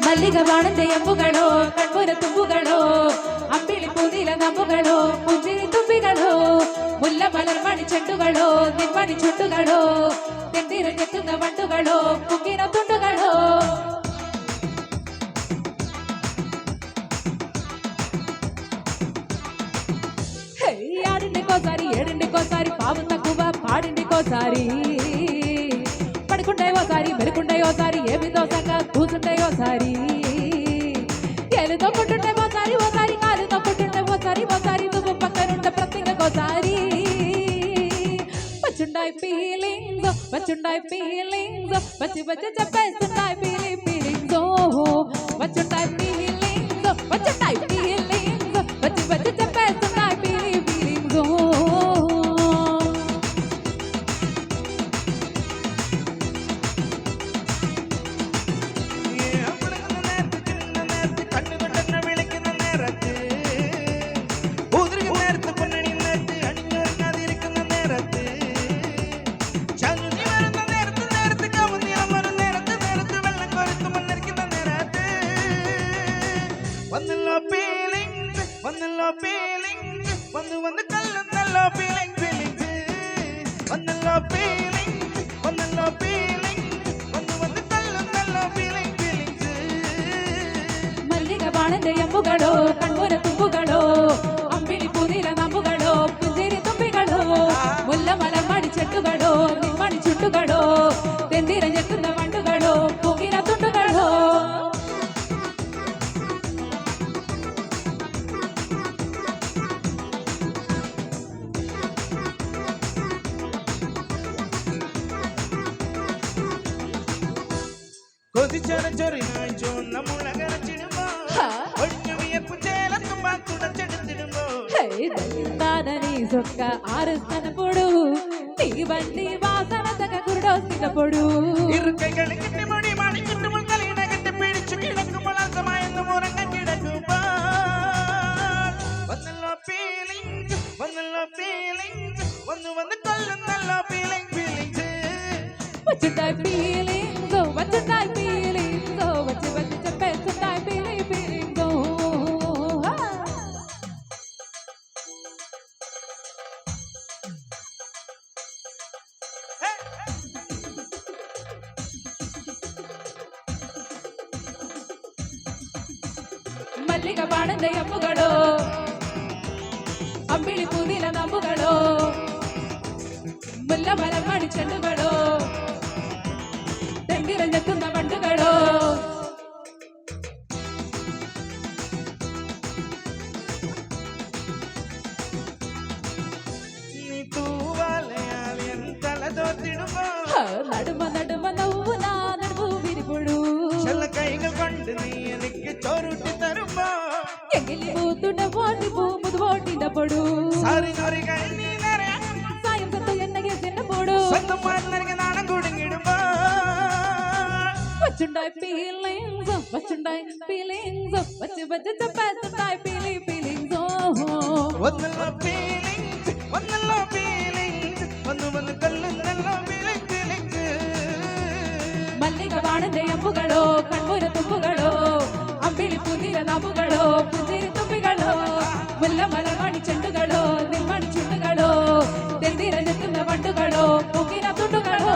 മല്ലിക വാണന്റെ അമ്പുകളോ കൺപുര തുമ്പുകളോ അമ്പിളി പൂനില നമ്പുകളോ പുഞ്ചിരി തുമ്പികളോ മുല്ല മലർ മണിച്ചെണ്ടുകളോ നിന്മണി ചുണ്ടുകളോ തെണ്ടിരഞ്ഞെത്തുന്ന വണ്ടുകളോ പുക്കിന തുണ്ടുകളോ ఆడిండి కోసారి ఏడిండి కోసారి పాము తక్కువ పాడిండి కోసారి పడుకుంటాయి ఓసారి మెరుకుంటాయి ఓసారి ఏమి దోసంగా కూసుంటాయి ఓసారి ఏలు తొక్కుంటుంటే ఓసారి ఓసారి కాలు తొక్కుంటుంటే ఓసారి ఓసారి నువ్వు పక్కనుంటే ప్రతికోసారి వచ్చుండాయి ఫీలింగ్స్ వచ్చి వచ్చి చెప్పేస్తున్నాయి ఫీలింగ్స్ వచ్చుంటాయి ఫీలింగ్స్ వచ్చుంటాయి ఫీలింగ్స్ వచ్చి వచ్చి చెప్పేస్తున్నాయి ఫీలింగ్స్ വന്ന് കല്ലുന്നല്ലോ ഫീലിംഗ് വന്നല്ലോ ഫീലിംഗ് വന്ന് കല്ലുന്നല്ലോ ഫീലിംഗ് മല്ലിക വാണന്റെ അമ്പുകളോ കൺപുര തുമ്പുകളോ അമ്പിളി പൂനില നമ്പുകളോ പുഞ്ചിരി തുമ്പികളോ മുല്ല മലർ മണിച്ചെട്ടുകളോ നിന്മണി ചുണ്ടുകളോ തെണ്ടിരഞ്ഞെത്തുന്ന വണ്ടുകളോ പൂക്കിന തുണ്ടുകളോ കൊതിച്ചൊറിനായി ചുവന്ന മുളകരച്ചിടുമ്പോ ഒഴിഞ്ഞു വിയപ്പു ചേലത്തുമ്പോ തുടച്ചെടുത്തിടുമ്പോ సొక్క ఆరుస్తనప్పుడు నీ బండి వాసన తగ కురుడోసినప్పుడు ഇറുക്കൈകളെ കെട്ടിമുടി മണിക്കിട്ടുമ്പോൾ തലയിട കെട്ടി പിടിച്ചു കിടക്കുമ്പോൾ അർത്ഥമായെന്ന് മുറങ്ങ കിടക്കുമ്പോ വന്നല്ലോ ഫീലിംഗ് വന്ന് കൊല്ലുന്നല്ലോ ഫീലിംഗ് వచ్చుంటాయి ఫీలింగ్స్ వచ్చుంటాయి ఫీలింగ్స్ వచ్చి వచ్చి చెప్పేస్తుంటాయి ఫీలింగ్స్ മല്ലിക വാണന്റെ അമ്പുകളോ അമ്പിളി പൂനില നമ്പുകളോ മുല്ല മലർ മണിച്ചെണ്ടുകളോ തെണ്ടിരഞ്ഞെത്തുന്ന വണ്ടുകളോ നടുമ നടുമ നవ్వు నా నడుము విరిపుడు കൈകൾ കൊണ്ട് നീ എനിക്ക് ചോറുട്ടി തരുമ്പോ എങ്കിലി പൂത്തുണ്ട പോട്ടി പൂമുത് പോട്ടിണ്ടപ്പോడు സാരി നോറി കഴിഞ്ഞ സായം സത്തു എണ്ണಗೆ തിന്നപ്പോడు സ്വന്തം മാറിനരികെ നാണം കുടുങ്ങിടുമ്പോ వచ్చుండాయి ఫీలింగ్స్ వచ్చి వచ్చి చెప్పేస్తున్నాయి ఫీలింగ్స్ వన్నల్లో ఫీలింగ్స్ వന്ന് కల్లున్నల్లో ఫీలింగ్స్ మల్లిక వాణന്റെ അമ്പുകളോ കൺപുര തുമ്പുകളോ അമ്പിളി പൂനില നമ്പുകളോ പുഞ്ചിരി തുമ്പികളോ മുല്ല മലർ മണിച്ചെണ്ടുകളോ നിന്മണി ചുണ്ടുകളോ തെണ്ടിരഞ്ഞെത്തുന്ന വണ്ടുകളോ പൂക്കിന തുണ്ടുകളോ